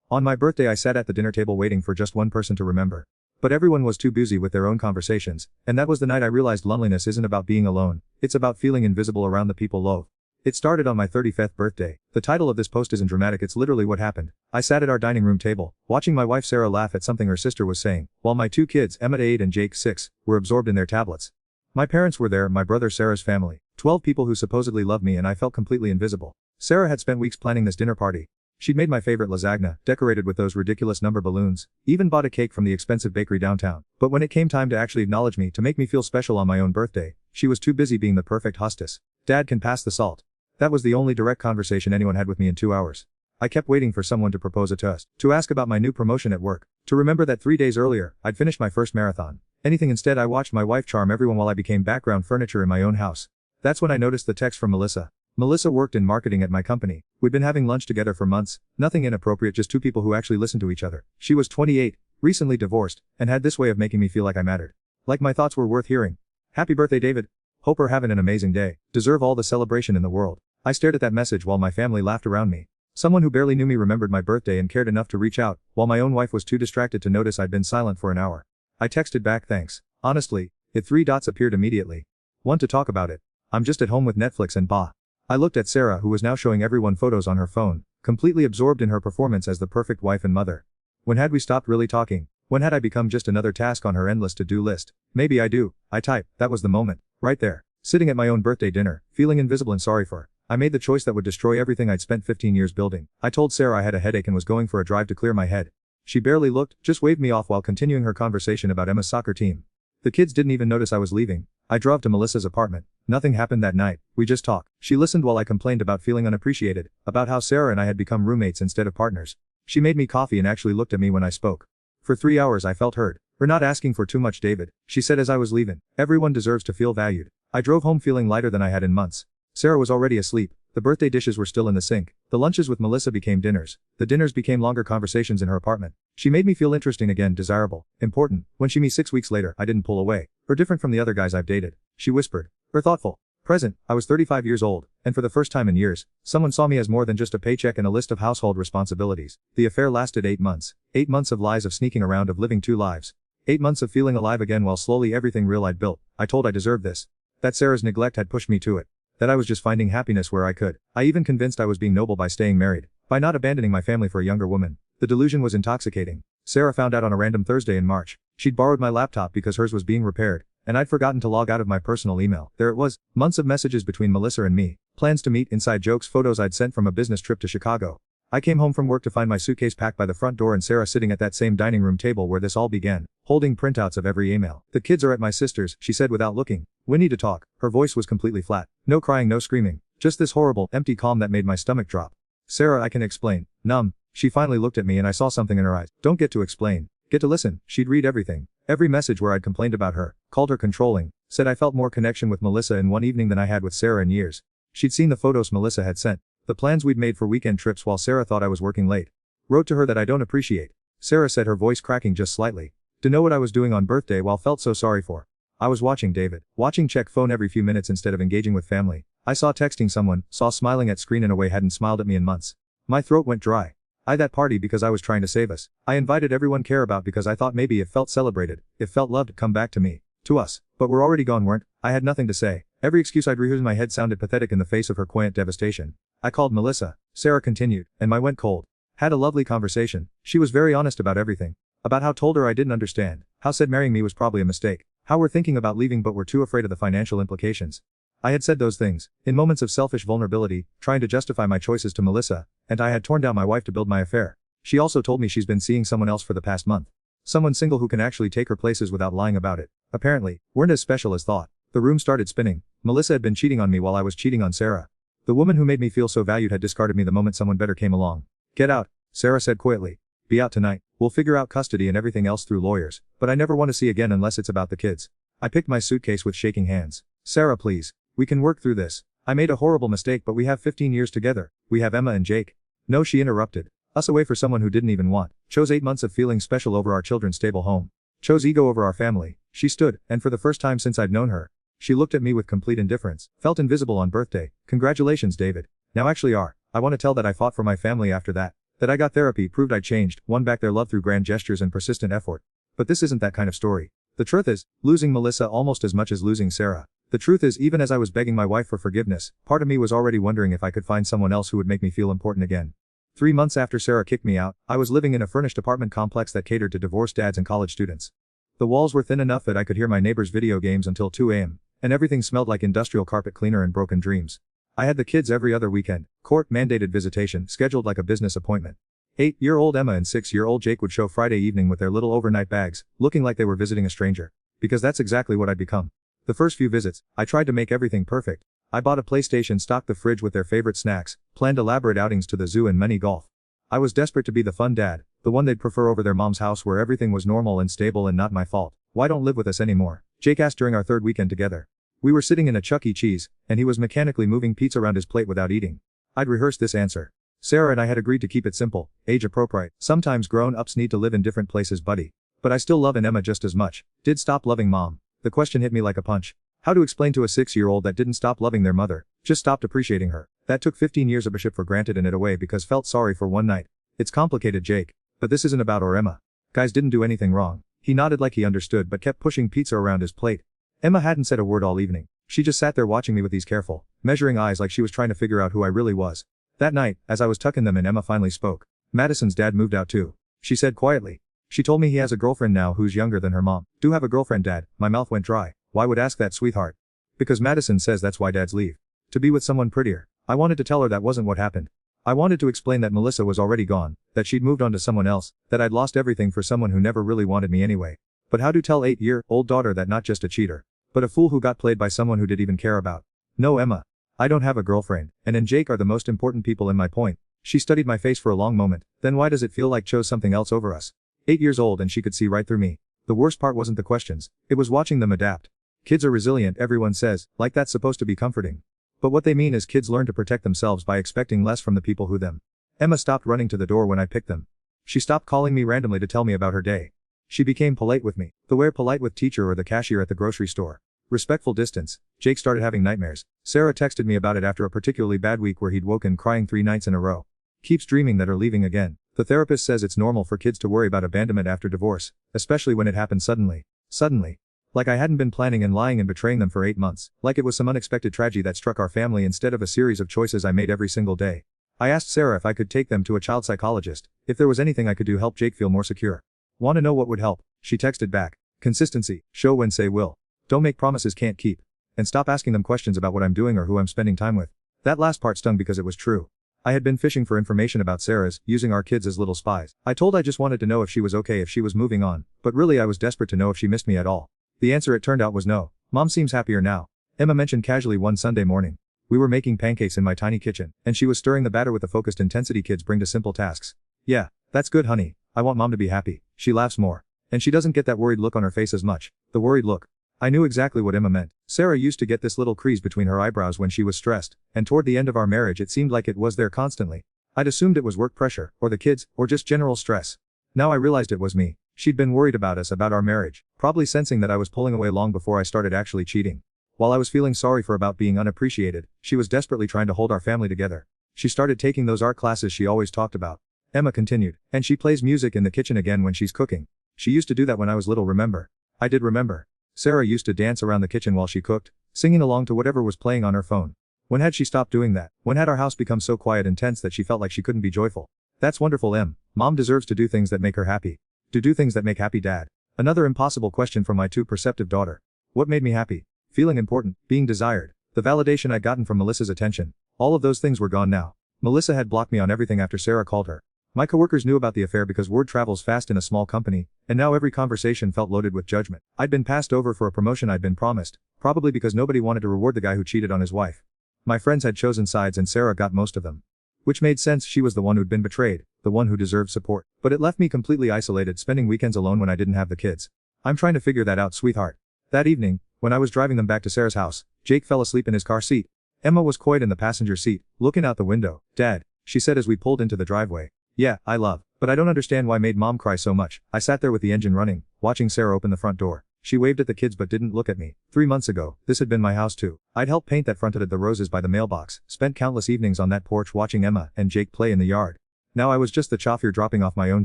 On my birthday I sat at the dinner table waiting for just one person to remember. But everyone was too busy with their own conversations, and that was the night I realized loneliness isn't about being alone, it's about feeling invisible around the people love. It started on my 35th birthday. The title of this post isn't dramatic, it's literally what happened. I sat at our dining room table, watching my wife Sarah laugh at something her sister was saying, while my two kids, Emma 8 and Jake 6, were absorbed in their tablets. My parents were there, my brother Sarah's family, 12 people who supposedly loved me, and I felt completely invisible. Sarah had spent weeks planning this dinner party. She'd made my favorite lasagna, decorated with those ridiculous number balloons, even bought a cake from the expensive bakery downtown. But when it came time to actually acknowledge me, to make me feel special on my own birthday, she was too busy being the perfect hostess. Dad can pass the salt. That was the only direct conversation anyone had with me in 2 hours. I kept waiting for someone to propose a toast, to ask about my new promotion at work, to remember that 3 days earlier, I'd finished my first marathon. Anything. Instead, I watched my wife charm everyone while I became background furniture in my own house. That's when I noticed the text from Melissa. Melissa worked in marketing at my company. We'd been having lunch together for months, nothing inappropriate, just two people who actually listened to each other. She was 28, recently divorced, and had this way of making me feel like I mattered. Like my thoughts were worth hearing. Happy birthday, David. Hope you're having an amazing day. Deserve all the celebration in the world. I stared at that message while my family laughed around me. Someone who barely knew me remembered my birthday and cared enough to reach out, while my own wife was too distracted to notice I'd been silent for an hour. I texted back, thanks. Honestly, it 3 dots appeared immediately. Want to talk about it? I'm just at home with Netflix and bah. I looked at Sarah, who was now showing everyone photos on her phone, completely absorbed in her performance as the perfect wife and mother. When had we stopped really talking? When had I become just another task on her endless to-do list? Maybe I do. I type. That was the moment. Right there. Sitting at my own birthday dinner, feeling invisible and sorry for. I made the choice that would destroy everything I'd spent 15 years building. I told Sarah I had a headache and was going for a drive to clear my head. She barely looked, just waved me off while continuing her conversation about Emma's soccer team. The kids didn't even notice I was leaving. I drove to Melissa's apartment. Nothing happened that night, we just talked. She listened while I complained about feeling unappreciated, about how Sarah and I had become roommates instead of partners. She made me coffee and actually looked at me when I spoke. For 3 hours I felt heard. We're not asking for too much, David, she said as I was leaving. Everyone deserves to feel valued. I drove home feeling lighter than I had in months. Sarah was already asleep. The birthday dishes were still in the sink. The lunches with Melissa became dinners. The dinners became longer conversations in her apartment. She made me feel interesting again, desirable, important. When she met me 6 weeks later, I didn't pull away. Or different from the other guys I've dated. She whispered. Or thoughtful. Present. I was 35 years old, and for the first time in years, someone saw me as more than just a paycheck and a list of household responsibilities. The affair lasted 8 months. 8 months of lies, of sneaking around, of living 2 lives. 8 months of feeling alive again while slowly everything real I'd built. I told I deserved this. That Sarah's neglect had pushed me to it. That I was just finding happiness where I could. I even convinced I was being noble by staying married, by not abandoning my family for a younger woman. The delusion was intoxicating. Sarah found out on a random Thursday in March. She'd borrowed my laptop because hers was being repaired, and I'd forgotten to log out of my personal email. There it was, months of messages between Melissa and me, plans to meet, inside jokes, photos I'd sent from a business trip to Chicago. I came home from work to find my suitcase packed by the front door and Sarah sitting at that same dining room table where this all began, holding printouts of every email. The kids are at my sister's, she said without looking. We need to talk. Her voice was completely flat. No crying, no screaming. Just this horrible, empty calm that made my stomach drop. Sarah, I can explain. Numb. She finally looked at me and I saw something in her eyes. Don't get to explain. Get to listen. She'd read everything. Every message where I'd complained about her, called her controlling, said I felt more connection with Melissa in one evening than I had with Sarah in years. She'd seen the photos Melissa had sent, the plans we'd made for weekend trips while Sarah thought I was working late. Wrote to her that I don't appreciate. Sarah said, her voice cracking just slightly. To know what I was doing on birthday while felt so sorry for. I was watching David. Watching check phone every few minutes instead of engaging with family. I saw texting someone, saw smiling at screen in a way hadn't smiled at me in months. My throat went dry. I that party because I was trying to save us. I invited everyone care about because I thought maybe if felt celebrated, if felt loved, come back to me. To us. But we're already gone, weren't? I had nothing to say. Every excuse I'd rehearsed in my head sounded pathetic in the face of her quiet devastation. I called Melissa. Sarah continued, and my went cold. Had a lovely conversation. She was very honest about everything. About how told her I didn't understand. How said marrying me was probably a mistake. How we're thinking about leaving but we're too afraid of the financial implications. I had said those things, in moments of selfish vulnerability, trying to justify my choices to Melissa, and I had torn down my wife to build my affair. She also told me she's been seeing someone else for the past month. Someone single who can actually take her places without lying about it. Apparently, weren't as special as thought. The room started spinning. Melissa had been cheating on me while I was cheating on Sarah. The woman who made me feel so valued had discarded me the moment someone better came along. Get out, Sarah said quietly. Be out tonight. We'll figure out custody and everything else through lawyers, but I never want to see again unless it's about the kids. I picked my suitcase with shaking hands. Sarah, please. We can work through this. I made a horrible mistake, but we have 15 years together. We have Emma and Jake. No, she interrupted. Us away for someone who didn't even want. Chose 8 months of feeling special over our children's stable home. Chose ego over our family. She stood, and for the first time since I'd known her, she looked at me with complete indifference. Felt invisible on birthday. Congratulations, David. Now actually are. I want to tell that I fought for my family after that. That I got therapy proved I changed, won back their love through grand gestures and persistent effort. But this isn't that kind of story. The truth is, losing Melissa almost as much as losing Sarah. The truth is, even as I was begging my wife for forgiveness, part of me was already wondering if I could find someone else who would make me feel important again. 3 months after Sarah kicked me out, I was living in a furnished apartment complex that catered to divorced dads and college students. The walls were thin enough that I could hear my neighbors' video games until 2 a.m., and everything smelled like industrial carpet cleaner and broken dreams. I had the kids every other weekend, court-mandated visitation, scheduled like a business appointment. 8-year-old Emma and 6-year-old Jake would show Friday evening with their little overnight bags, looking like they were visiting a stranger. Because that's exactly what I'd become. The first few visits, I tried to make everything perfect. I bought a PlayStation, stocked the fridge with their favorite snacks, planned elaborate outings to the zoo and mini golf. I was desperate to be the fun dad, the one they'd prefer over their mom's house where everything was normal and stable and not my fault. Why don't live with us anymore? Jake asked during our 3rd weekend together. We were sitting in a Chuck E. Cheese, and he was mechanically moving pizza around his plate without eating. I'd rehearsed this answer. Sarah and I had agreed to keep it simple, age appropriate. Sometimes grown-ups need to live in different places, buddy. But I still love Emma just as much. Did stop loving mom. The question hit me like a punch. How to explain to a 6-year-old that didn't stop loving their mother, just stopped appreciating her. That took 15 years of a ship for granted and it away because felt sorry for one night. It's complicated, Jake. But this isn't about or Emma. Guys didn't do anything wrong. He nodded like he understood but kept pushing pizza around his plate. Emma hadn't said a word all evening. She just sat there watching me with these careful, measuring eyes like she was trying to figure out who I really was. That night, as I was tucking them in, Emma finally spoke. Madison's dad moved out too. She said quietly. She told me he has a girlfriend now who's younger than her mom. Do have a girlfriend, Dad? My mouth went dry. Why would ask that, sweetheart? Because Madison says that's why dads leave. To be with someone prettier. I wanted to tell her that wasn't what happened. I wanted to explain that Melissa was already gone, that she'd moved on to someone else, that I'd lost everything for someone who never really wanted me anyway. But how to tell 8-year-old daughter that not just a cheater, but a fool who got played by someone who didn't even care about? No, Emma. I don't have a girlfriend, and Jake are the most important people in my point. She studied my face for a long moment. Then why does it feel like chose something else over us? 8 years old and she could see right through me. The worst part wasn't the questions. It was watching them adapt. Kids are resilient, everyone says, like that's supposed to be comforting. But what they mean is kids learn to protect themselves by expecting less from the people who them. Emma stopped running to the door when I picked them. She stopped calling me randomly to tell me about her day. She became polite with me, the way polite with teacher or the cashier at the grocery store. Respectful distance. Jake started having nightmares. Sarah texted me about it after a particularly bad week where he'd woken crying 3 nights in a row. Keeps dreaming that are leaving again. The therapist says it's normal for kids to worry about abandonment after divorce, especially when it happens suddenly. Suddenly. Like I hadn't been planning and lying and betraying them for 8 months. Like it was some unexpected tragedy that struck our family instead of a series of choices I made every single day. I asked Sarah if I could take them to a child psychologist, if there was anything I could do help Jake feel more secure. Want to know what would help? She texted back. Consistency. Show when, say will. Don't make promises can't keep. And stop asking them questions about what I'm doing or who I'm spending time with. That last part stung because it was true. I had been fishing for information about Sarah's, using our kids as little spies. I told I just wanted to know if she was okay if she was moving on, but really I was desperate to know if she missed me at all. The answer it turned out was no. Mom seems happier now. Emma mentioned casually one Sunday morning. We were making pancakes in my tiny kitchen, and she was stirring the batter with the focused intensity kids bring to simple tasks. Yeah, that's good, honey. I want mom to be happy. She laughs more. And she doesn't get that worried look on her face as much. The worried look. I knew exactly what Emma meant. Sarah used to get this little crease between her eyebrows when she was stressed, and toward the end of our marriage it seemed like it was there constantly. I'd assumed it was work pressure, or the kids, or just general stress. Now I realized it was me. She'd been worried about us, about our marriage, probably sensing that I was pulling away long before I started actually cheating. While I was feeling sorry for about being unappreciated, she was desperately trying to hold our family together. She started taking those art classes she always talked about. Emma continued, and she plays music in the kitchen again when she's cooking. She used to do that when I was little, remember? I did remember. Sarah used to dance around the kitchen while she cooked, singing along to whatever was playing on her phone. When had she stopped doing that? When had our house become so quiet and tense that she felt like she couldn't be joyful? That's wonderful, Em. Mom deserves to do things that make her happy. To do things that make happy Dad. Another impossible question from my too perceptive daughter. What made me happy? Feeling important, being desired, the validation I'd gotten from Melissa's attention. All of those things were gone now. Melissa had blocked me on everything after Sarah called her. My coworkers knew about the affair because word travels fast in a small company, and now every conversation felt loaded with judgment. I'd been passed over for a promotion I'd been promised, probably because nobody wanted to reward the guy who cheated on his wife. My friends had chosen sides and Sarah got most of them. Which made sense, she was the one who'd been betrayed, the one who deserved support. But it left me completely isolated, spending weekends alone when I didn't have the kids. I'm trying to figure that out, sweetheart. That evening, when I was driving them back to Sarah's house, Jake fell asleep in his car seat. Emma was quiet in the passenger seat, looking out the window. Dad, she said as we pulled into the driveway. Yeah, I love. But I don't understand why made mom cry so much. I sat there with the engine running, watching Sarah open the front door. She waved at the kids but didn't look at me. 3 months ago, this had been my house too. I'd helped paint that fronted the roses by the mailbox, spent countless evenings on that porch watching Emma and Jake play in the yard. Now I was just the chauffeur dropping off my own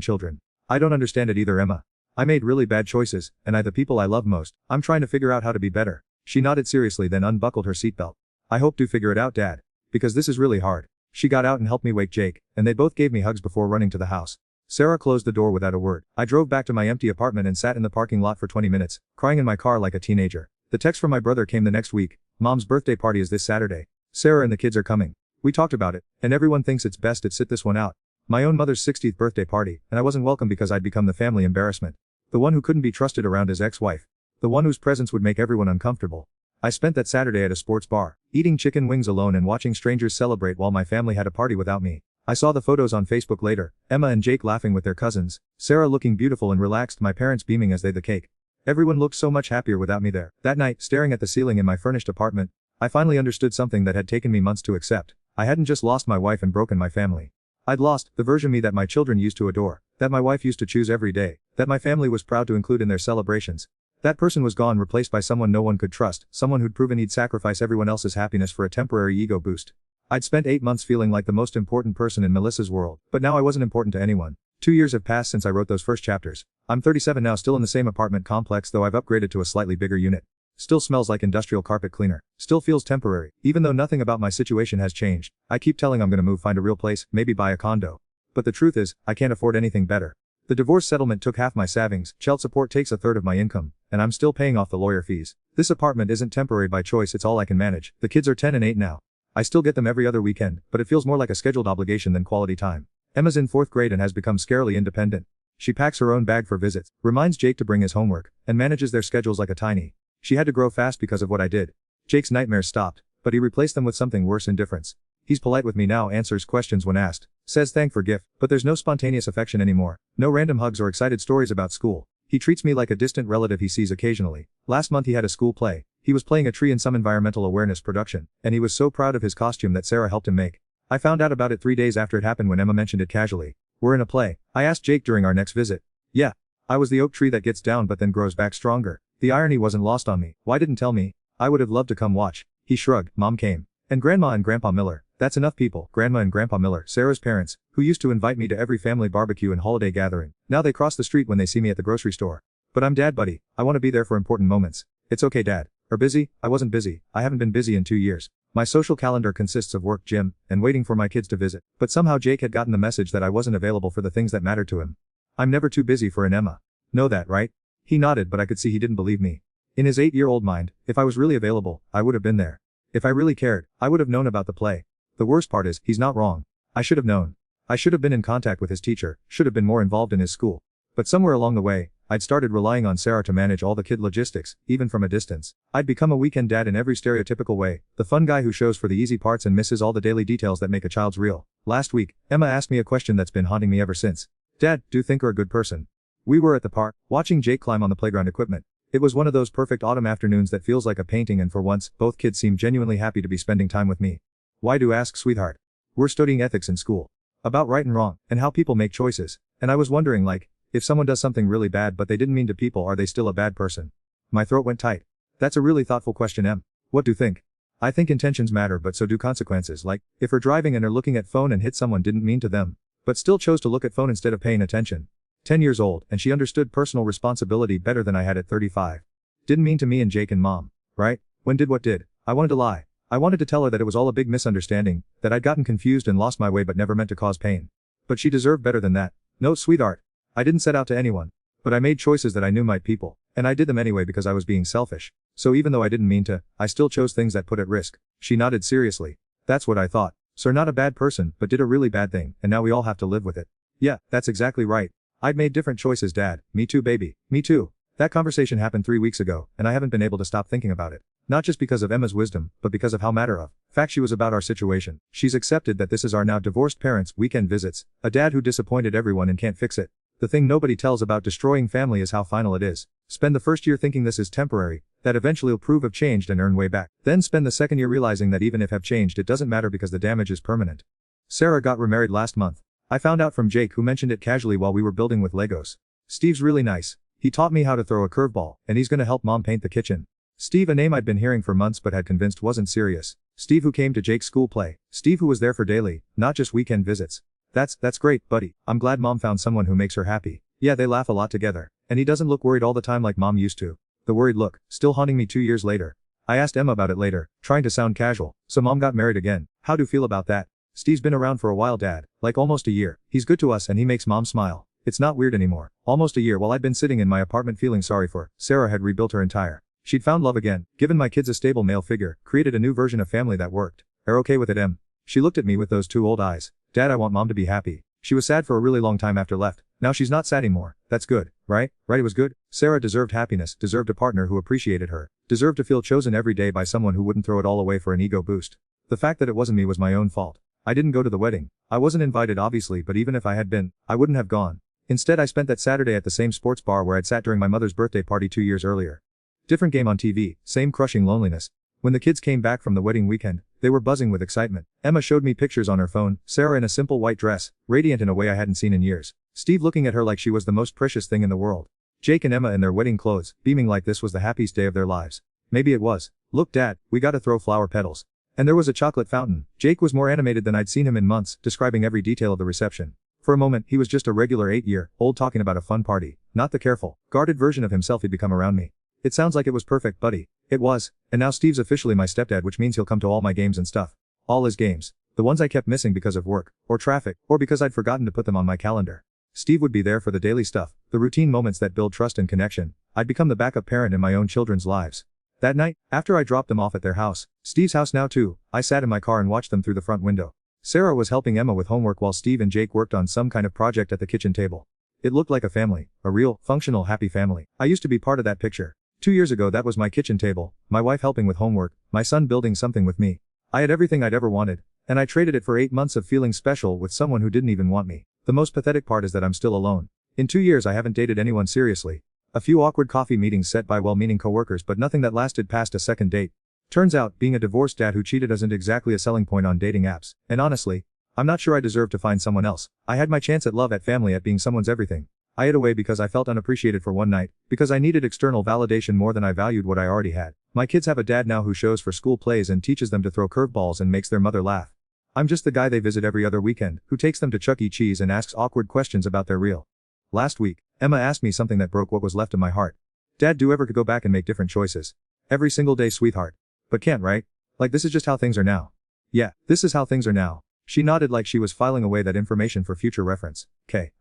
children. I don't understand it either, Emma. I made really bad choices, and the people I love most. I'm trying to figure out how to be better. She nodded seriously, then unbuckled her seatbelt. I hope to figure it out, Dad. Because this is really hard. She got out and helped me wake Jake, and they both gave me hugs before running to the house. Sarah closed the door without a word. I drove back to my empty apartment and sat in the parking lot for 20 minutes, crying in my car like a teenager. The text from my brother came the next week. Mom's birthday party is this Saturday. Sarah and the kids are coming. We talked about it, and everyone thinks it's best to sit this one out. My own mother's 60th birthday party, and I wasn't welcome because I'd become the family embarrassment. The one who couldn't be trusted around his ex-wife. The one whose presence would make everyone uncomfortable. I spent that Saturday at a sports bar, eating chicken wings alone and watching strangers celebrate while my family had a party without me. I saw the photos on Facebook later, Emma and Jake laughing with their cousins, Sarah looking beautiful and relaxed, my parents beaming as they ate the cake. Everyone looked so much happier without me there. That night, staring at the ceiling in my furnished apartment, I finally understood something that had taken me months to accept. I hadn't just lost my wife and broken my family. I'd lost the version of me that my children used to adore, that my wife used to choose every day, that my family was proud to include in their celebrations. That person was gone, replaced by someone no one could trust, someone who'd proven he'd sacrifice everyone else's happiness for a temporary ego boost. I'd spent 8 months feeling like the most important person in Melissa's world, but now I wasn't important to anyone. 2 years have passed since I wrote those first chapters. I'm 37 now, still in the same apartment complex, though I've upgraded to a slightly bigger unit. Still smells like industrial carpet cleaner. Still feels temporary, even though nothing about my situation has changed. I keep telling I'm gonna move, find a real place, maybe buy a condo. But the truth is, I can't afford anything better. The divorce settlement took half my savings, child support takes a third of my income, and I'm still paying off the lawyer fees. This apartment isn't temporary by choice, it's all I can manage. The kids are 10 and 8 now. I still get them every other weekend, but it feels more like a scheduled obligation than quality time. Emma's in 4th grade and has become scarily independent. She packs her own bag for visits, reminds Jake to bring his homework, and manages their schedules like a tiny. She had to grow fast because of what I did. Jake's nightmares stopped, but he replaced them with something worse: indifference. He's polite with me now, answers questions when asked, says thank for gift, but there's no spontaneous affection anymore. No random hugs or excited stories about school. He treats me like a distant relative he sees occasionally. Last month he had a school play. He was playing a tree in some environmental awareness production, and he was so proud of his costume that Sarah helped him make. I found out about it 3 days after it happened when Emma mentioned it casually. We're in a play. I asked Jake during our next visit. Yeah. I was the oak tree that gets down but then grows back stronger. The irony wasn't lost on me. Why didn't tell me? I would have loved to come watch. He shrugged. Mom came. And Grandma and Grandpa Miller. That's enough people. Grandma and Grandpa Miller, Sarah's parents, who used to invite me to every family barbecue and holiday gathering. Now they cross the street when they see me at the grocery store. But I'm Dad, buddy. I want to be there for important moments. It's okay, Dad. Or busy? I wasn't busy. I haven't been busy in 2 years. My social calendar consists of work, gym, and waiting for my kids to visit. But somehow Jake had gotten the message that I wasn't available for the things that mattered to him. I'm never too busy for an Emma. Know that, right? He nodded, but I could see he didn't believe me. In his 8-year-old mind, if I was really available, I would have been there. If I really cared, I would have known about the play. The worst part is, he's not wrong. I should have known. I should have been in contact with his teacher, should have been more involved in his school. But somewhere along the way, I'd started relying on Sarah to manage all the kid logistics, even from a distance. I'd become a weekend dad in every stereotypical way, the fun guy who shows for the easy parts and misses all the daily details that make a child's real. Last week, Emma asked me a question that's been haunting me ever since. Dad, do you think you're a good person? We were at the park, watching Jake climb on the playground equipment. It was one of those perfect autumn afternoons that feels like a painting, and for once, both kids seemed genuinely happy to be spending time with me. Why do you ask, sweetheart? We're studying ethics in school. About right and wrong, and how people make choices. And I was wondering, like, if someone does something really bad but they didn't mean to people, are they still a bad person? My throat went tight. That's a really thoughtful question, Em. What do you think? I think intentions matter, but so do consequences. Like, if we're driving and are looking at phone and hit someone didn't mean to them, but still chose to look at phone instead of paying attention. 10 years old, and she understood personal responsibility better than I had at 35. Didn't mean to me and Jake and Mom, right? When did what did? I wanted to lie. I wanted to tell her that it was all a big misunderstanding, that I'd gotten confused and lost my way but never meant to cause pain. But she deserved better than that. No, sweetheart. I didn't set out to anyone. But I made choices that I knew might people, and I did them anyway because I was being selfish. So even though I didn't mean to, I still chose things that put at risk. She nodded seriously. That's what I thought. So not a bad person, but did a really bad thing, and now we all have to live with it. Yeah, that's exactly right. I'd made different choices, Dad. Me too, baby. Me too. That conversation happened 3 weeks ago, and I haven't been able to stop thinking about it. Not just because of Emma's wisdom, but because of how matter of fact she was about our situation. She's accepted that this is our now divorced parents' weekend visits, a dad who disappointed everyone and can't fix it. The thing nobody tells about destroying family is how final it is. Spend the first year thinking this is temporary, that eventually will prove have changed and earn way back. Then spend the second year realizing that even if have changed it doesn't matter because the damage is permanent. Sarah got remarried last month. I found out from Jake, who mentioned it casually while we were building with Legos. Steve's really nice. He taught me how to throw a curveball, and he's gonna help Mom paint the kitchen. Steve, a name I'd been hearing for months but had convinced wasn't serious. Steve, who came to Jake's school play. Steve, who was there for daily, not just weekend visits. That's great, buddy. I'm glad mom found someone who makes her happy. Yeah, they laugh a lot together. And he doesn't look worried all the time like mom used to. The worried look, still haunting me 2 years later. I asked Emma about it later, trying to sound casual. So mom got married again. How do you feel about that? Steve's been around for a while, dad. Like almost a year. He's good to us and he makes mom smile. It's not weird anymore. Almost a year while I'd been sitting in my apartment feeling sorry for Sarah had rebuilt her entire. She'd found love again, given my kids a stable male figure, created a new version of family that worked. Are okay with it, Em? She looked at me with those two old eyes. Dad, I want mom to be happy. She was sad for a really long time after left. Now she's not sad anymore. That's good, right? Right, it was good. Sarah deserved happiness, deserved a partner who appreciated her, deserved to feel chosen every day by someone who wouldn't throw it all away for an ego boost. The fact that it wasn't me was my own fault. I didn't go to the wedding. I wasn't invited obviously, but even if I had been, I wouldn't have gone. Instead I spent that Saturday at the same sports bar where I'd sat during my mother's birthday party 2 years earlier. Different game on TV, same crushing loneliness. When the kids came back from the wedding weekend, they were buzzing with excitement. Emma showed me pictures on her phone, Sarah in a simple white dress, radiant in a way I hadn't seen in years. Steve looking at her like she was the most precious thing in the world. Jake and Emma in their wedding clothes, beaming like this was the happiest day of their lives. Maybe it was. Look, Dad, we gotta throw flower petals. And there was a chocolate fountain. Jake was more animated than I'd seen him in months, describing every detail of the reception. For a moment, he was just a regular 8-year-old talking about a fun party, not the careful, guarded version of himself he'd become around me. It sounds like it was perfect, buddy. It was. And now Steve's officially my stepdad, which means he'll come to all my games and stuff. All his games. The ones I kept missing because of work, or traffic, or because I'd forgotten to put them on my calendar. Steve would be there for the daily stuff, the routine moments that build trust and connection. I'd become the backup parent in my own children's lives. That night, after I dropped them off at their house, Steve's house now too, I sat in my car and watched them through the front window. Sarah was helping Emma with homework while Steve and Jake worked on some kind of project at the kitchen table. It looked like a family, a real, functional, happy family. I used to be part of that picture. 2 years ago that was my kitchen table, my wife helping with homework, my son building something with me. I had everything I'd ever wanted, and I traded it for 8 months of feeling special with someone who didn't even want me. The most pathetic part is that I'm still alone. In 2 years I haven't dated anyone seriously. A few awkward coffee meetings set by well-meaning coworkers, but nothing that lasted past a second date. Turns out, being a divorced dad who cheated isn't exactly a selling point on dating apps, and honestly, I'm not sure I deserve to find someone else. I had my chance at love, at family, at being someone's everything. I hid away because I felt unappreciated for one night, because I needed external validation more than I valued what I already had. My kids have a dad now who shows for school plays and teaches them to throw curveballs and makes their mother laugh. I'm just the guy they visit every other weekend, who takes them to Chuck E. Cheese and asks awkward questions about their real. Last week, Emma asked me something that broke what was left of my heart. Dad, do you ever could go back and make different choices? Every single day, sweetheart. But can't, right? Like this is just how things are now. Yeah, this is how things are now. She nodded like she was filing away that information for future reference.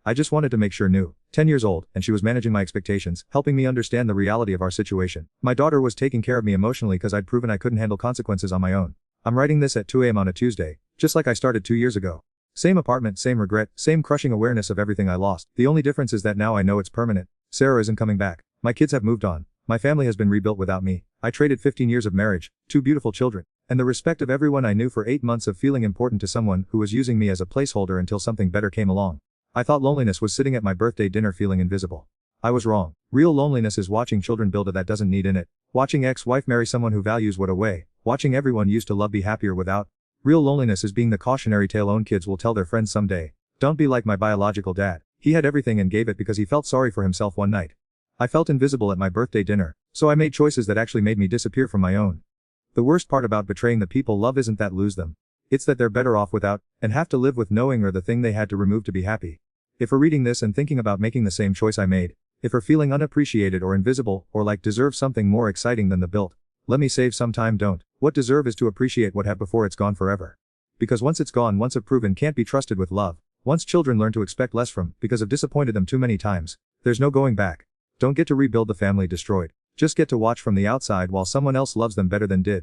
I just wanted to make sure knew. 10 years old, and she was managing my expectations, helping me understand the reality of our situation. My daughter was taking care of me emotionally because I'd proven I couldn't handle consequences on my own. I'm writing this at 2 a.m. on a Tuesday, just like I started 2 years ago. Same apartment, same regret, same crushing awareness of everything I lost. The only difference is that now I know it's permanent. Sarah isn't coming back. My kids have moved on. My family has been rebuilt without me. I traded 15 years of marriage, 2 beautiful children, and the respect of everyone I knew for 8 months of feeling important to someone who was using me as a placeholder until something better came along. I thought loneliness was sitting at my birthday dinner feeling invisible. I was wrong. Real loneliness is watching children build a that doesn't need in it. Watching ex-wife marry someone who values what away. Watching everyone used to love be happier without. Real loneliness is being the cautionary tale own kids will tell their friends someday. Don't be like my biological dad. He had everything and gave it because he felt sorry for himself one night. I felt invisible at my birthday dinner, so I made choices that actually made me disappear from my own. The worst part about betraying the people love isn't that lose them. It's that they're better off without, and have to live with knowing or the thing they had to remove to be happy. If we're reading this and thinking about making the same choice I made, if we're feeling unappreciated or invisible, or like deserve something more exciting than the built, let me save some time. Don't. What deserve is to appreciate what have before it's gone forever. Because once it's gone, once proven can't be trusted with love. Once children learn to expect less from, because have disappointed them too many times, there's no going back. Don't get to rebuild the family destroyed. Just get to watch from the outside while someone else loves them better than did.